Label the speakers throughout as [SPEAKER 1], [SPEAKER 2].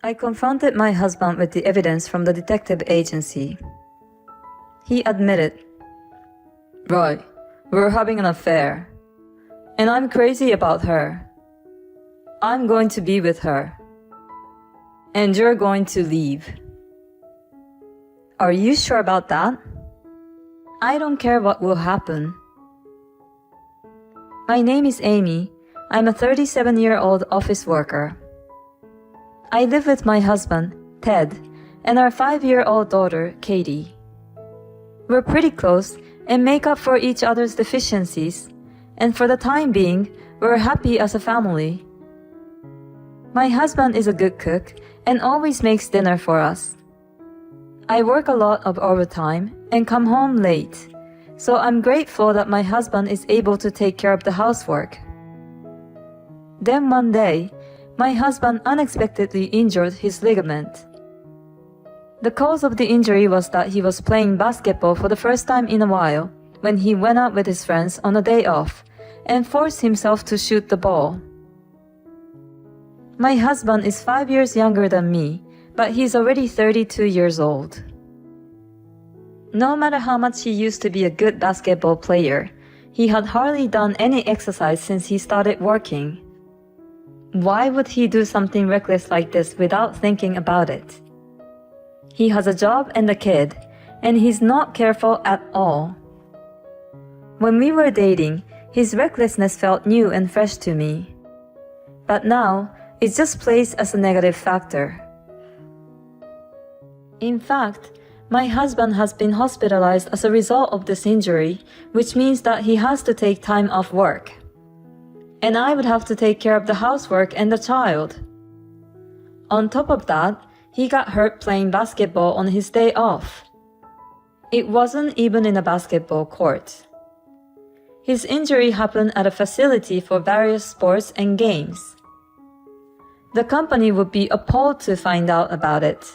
[SPEAKER 1] I confronted my husband with the evidence from the detective agency. He admitted, "Right, we're having an affair. And I'm crazy about her. I'm going to be with her. And you're going to leave." "Are you sure about that?" "I don't care what will happen." My name is Amy. I'm a 37-year-old office worker. I live with my husband, Ted, and our 5-year-old daughter, Katie. We're pretty close and make up for each other's deficiencies, and for the time being, we're happy as a family. My husband is a good cook and always makes dinner for us. I work a lot of overtime and come home late, so I'm grateful that my husband is able to take care of the housework. Then one day, my husband unexpectedly injured his ligament. The cause of the injury was that he was playing basketball for the first time in a while when he went out with his friends on a day off and forced himself to shoot the ball. My husband is 5 years younger than me, but he's already 32 years old. No matter how much he used to be a good basketball player, he had hardly done any exercise since he started working. Why would he do something reckless like this without thinking about it? He has a job and a kid, and he's not careful at all. When we were dating, his recklessness felt new and fresh to me. But now, it just plays as a negative factor. In fact, my husband has been hospitalized as a result of this injury, which means that he has to take time off work. And I would have to take care of the housework and the child. On top of that, he got hurt playing basketball on his day off. It wasn't even in a basketball court. His injury happened at a facility for various sports and games. The company would be appalled to find out about it.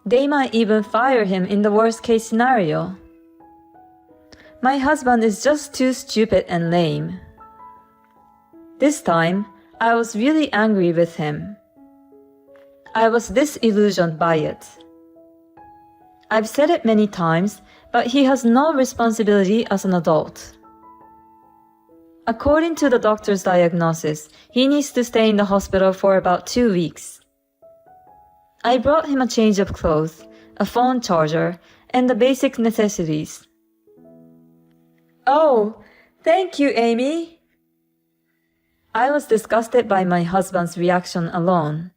[SPEAKER 1] They might even fire him in the worst-case scenario. My husband is just too stupid and lame. This time, I was really angry with him. I was disillusioned by it. I've said it many times, but he has no responsibility as an adult. According to the doctor's diagnosis, he needs to stay in the hospital for about 2 weeks. I brought him a change of clothes, a phone charger, and the basic necessities. "Oh, thank you, Amy." I was disgusted by my husband's reaction alone.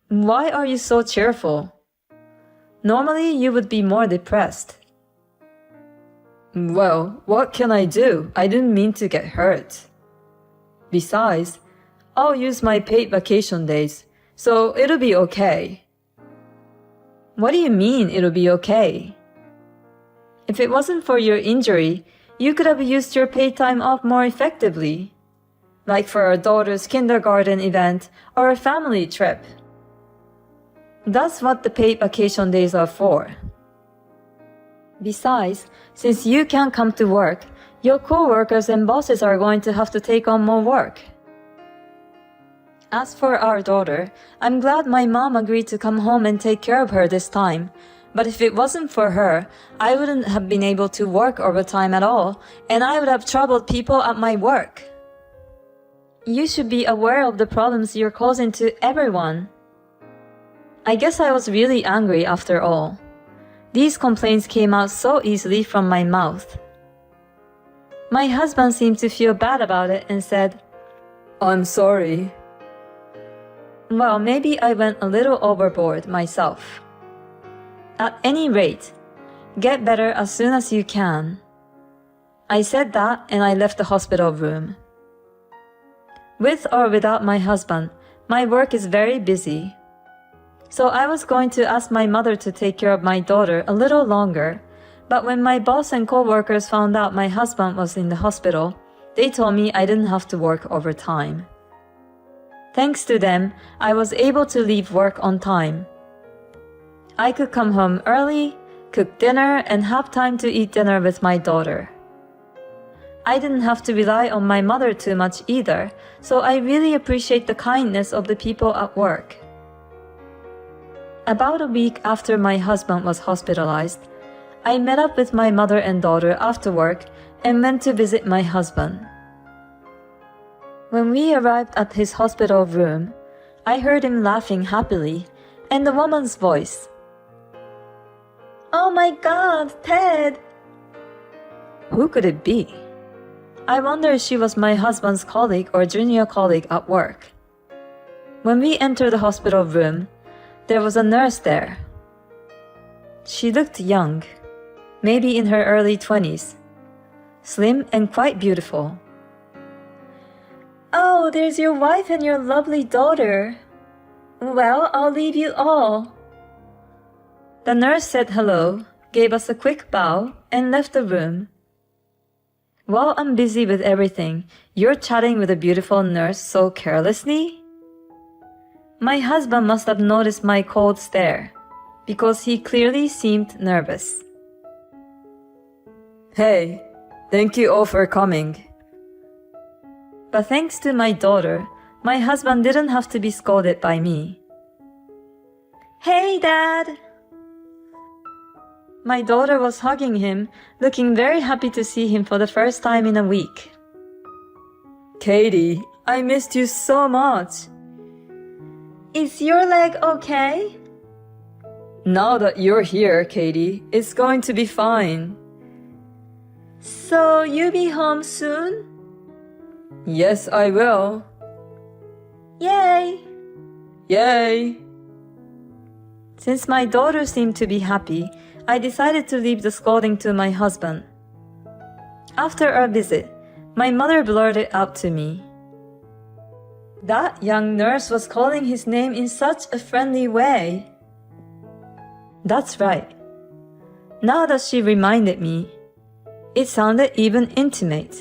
[SPEAKER 1] "Why are you so cheerful? Normally you would be more depressed." "Well, what can I do? I didn't mean to get hurt. Besides, I'll use my paid vacation days, so it'll be okay." "What do you mean it'll be okay? If it wasn't for your injury, you could have used your paid time off more effectively, like for our daughter's kindergarten event or a family trip. That's what the paid vacation days are for. Besides, since you can't come to work, your co-workers and bosses are going to have to take on more work. As for our daughter, I'm glad my mom agreed to come home and take care of her this time, but if it wasn't for her, I wouldn't have been able to work overtime at all, and I would have troubled people at my work. You should be aware of the problems you're causing to everyone." I guess I was really angry after all. These complaints came out so easily from my mouth. My husband seemed to feel bad about it and said, "I'm sorry." Well, maybe I went a little overboard myself. At any rate, get better as soon as you can. I said that and I left the hospital room. With or without my husband, my work is very busy. So I was going to ask my mother to take care of my daughter a little longer, but when my boss and co-workers found out my husband was in the hospital, they told me I didn't have to work overtime. Thanks to them, I was able to leave work on time. I could come home early, cook dinner, and have time to eat dinner with my daughter. I didn't have to rely on my mother too much either, so I really appreciate the kindness of the people at work. About a week after my husband was hospitalized, I met up with my mother and daughter after work and went to visit my husband. When we arrived at his hospital room, I heard him laughing happily and a woman's voice. "Oh my God, Ted!" Who could it be? I wonder if she was my husband's colleague or junior colleague at work. When we entered the hospital room, there was a nurse there. She looked young, maybe in her early 20s, slim and quite beautiful. "Oh, there's your wife and your lovely daughter. Well, I'll leave you all." The nurse said hello, gave us a quick bow, and left the room. While I'm busy with everything, you're chatting with a beautiful nurse so carelessly? My husband must have noticed my cold stare, because he clearly seemed nervous. "Hey, thank you all for coming." But thanks to my daughter, my husband didn't have to be scolded by me. "Hey, Dad!" My daughter was hugging him, looking very happy to see him for the first time in a week. "Katie, I missed you so much." "Is your leg okay?" "Now that you're here, Katie, it's going to be fine." "So you'll be home soon?" "Yes, I will." "Yay!" "Yay!" Since my daughter seemed to be happy, I decided to leave the scolding to my husband. After our visit, my mother blurted out to me, "That young nurse was calling his name in such a friendly way." That's right. Now that she reminded me, it sounded even intimate.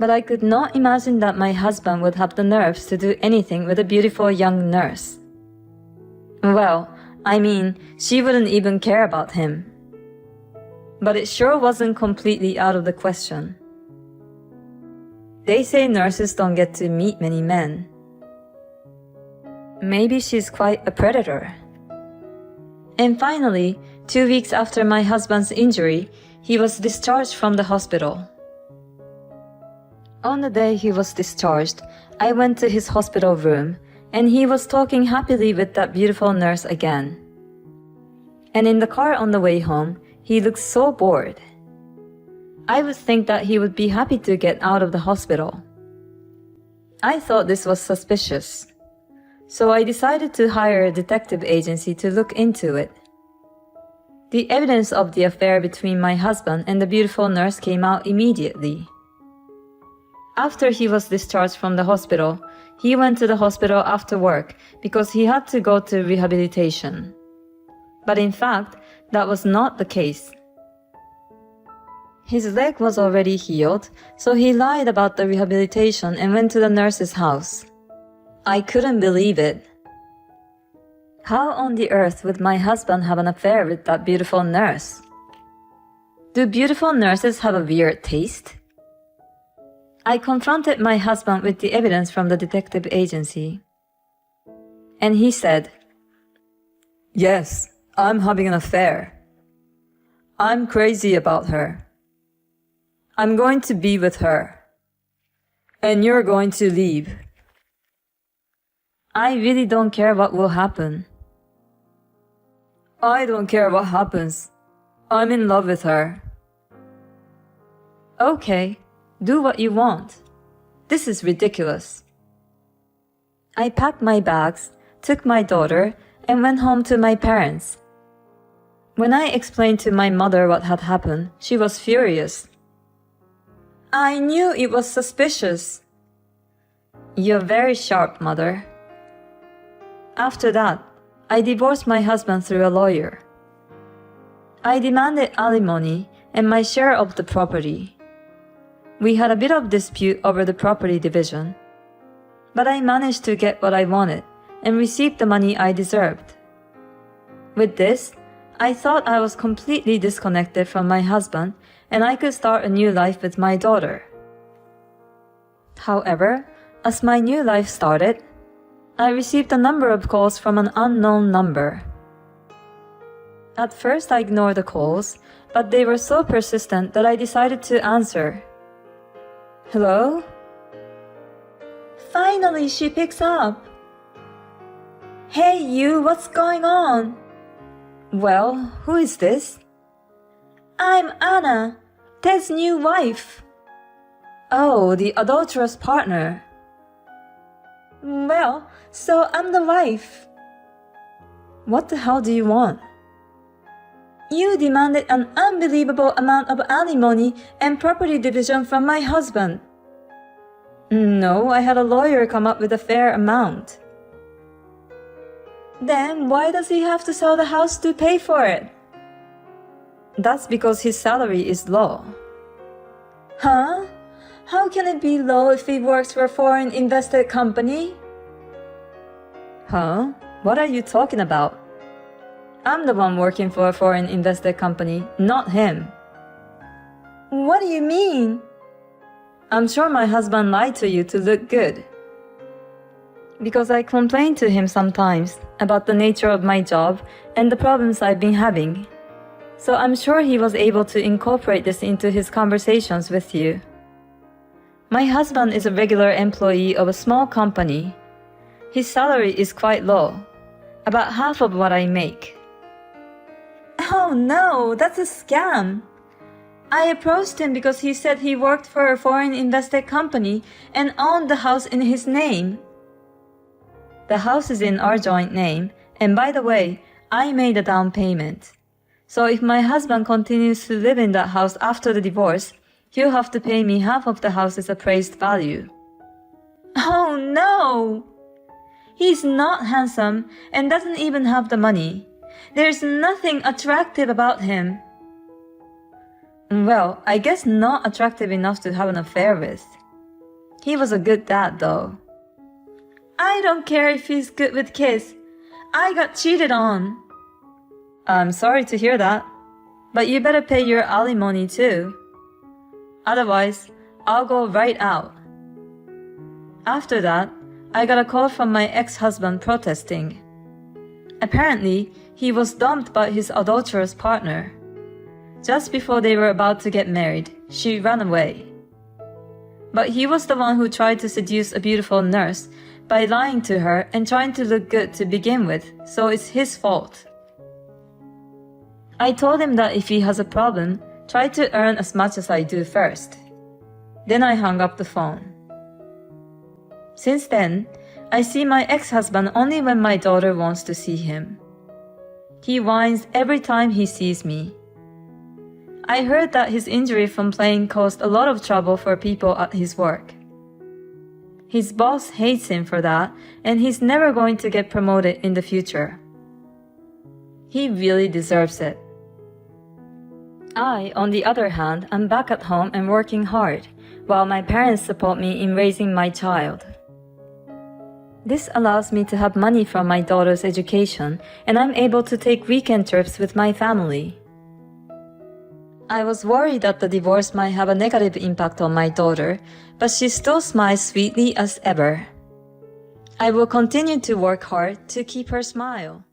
[SPEAKER 1] But I could not imagine that my husband would have the nerves to do anything with a beautiful young nurse. Well, I mean, she wouldn't even care about him. But it sure wasn't completely out of the question. They say nurses don't get to meet many men. Maybe she's quite a predator. And finally, 2 weeks after my husband's injury, he was discharged from the hospital. On the day he was discharged, I went to his hospital room, and he was talking happily with that beautiful nurse again. And in the car on the way home, he looked so bored. I would think that he would be happy to get out of the hospital. I thought this was suspicious, so I decided to hire a detective agency to look into it. The evidence of the affair between my husband and the beautiful nurse came out immediately. After he was discharged from the hospital, he went to the hospital after work because he had to go to rehabilitation. But in fact, that was not the case. His leg was already healed, so he lied about the rehabilitation and went to the nurse's house. I couldn't believe it. How on the earth would my husband have an affair with that beautiful nurse? Do beautiful nurses have a weird taste? I confronted my husband with the evidence from the detective agency. And he said, "Yes, I'm having an affair. I'm crazy about her. I'm going to be with her. And you're going to leave. I really don't care what will happen." "I don't care what happens. I'm in love with her." "Okay, do what you want. This is ridiculous." I packed my bags, took my daughter, and went home to my parents. When I explained to my mother what had happened, she was furious. "I knew it was suspicious." "You're very sharp, Mother." After that, I divorced my husband through a lawyer. I demanded alimony and my share of the property. We had a bit of dispute over the property division, but I managed to get what I wanted and received the money I deserved. With this, I thought I was completely disconnected from my husband and I could start a new life with my daughter. However, as my new life started, I received a number of calls from an unknown number. At first I ignored the calls, but they were so persistent that I decided to answer. Hello? Finally, she picks up. Hey you, what's going on? Well, who is this? I'm Anna, Ted's new wife. Oh, the adulterous partner. Well, so I'm the wife. What the hell do you want? You demanded an unbelievable amount of alimony and property division from my husband. No, I had a lawyer come up with a fair amount. Then why does he have to sell the house to pay for it? That's because his salary is low. Huh? How can it be low if he works for a foreign invested company? Huh? What are you talking about? I'm the one working for a foreign invested company, not him. What do you mean? I'm sure my husband lied to you to look good. Because I complain to him sometimes about the nature of my job and the problems I've been having. So I'm sure he was able to incorporate this into his conversations with you. My husband is a regular employee of a small company. His salary is quite low, about half of what I make. Oh no, that's a scam. I approached him because he said he worked for a foreign invested company and owned the house in his name. The house is in our joint name, and by the way, I made a down payment. So if my husband continues to live in that house after the divorce, he'll have to pay me half of the house's appraised value. Oh no! He's not handsome and doesn't even have the money. There's nothing attractive about him. Well, I guess not attractive enough to have an affair with. He was a good dad though. I don't care if he's good with kids. I got cheated on. I'm sorry to hear that, but you better pay your alimony too. Otherwise, I'll go right out. After that, I got a call from my ex-husband protesting. Apparently, he was dumped by his adulterous partner. Just before they were about to get married, she ran away. But he was the one who tried to seduce a beautiful nurse by lying to her and trying to look good to begin with, so it's his fault. I told him that if he has a problem, try to earn as much as I do first. Then I hung up the phone. Since then, I see my ex-husband only when my daughter wants to see him. He whines every time he sees me. I heard that his injury from playing caused a lot of trouble for people at his work. His boss hates him for that, and he's never going to get promoted in the future. He really deserves it. I, on the other hand, am back at home and working hard, while my parents support me in raising my child. This allows me to have money from my daughter's education, and I'm able to take weekend trips with my family. I was worried that the divorce might have a negative impact on my daughter, but she still smiles sweetly as ever. I will continue to work hard to keep her smile.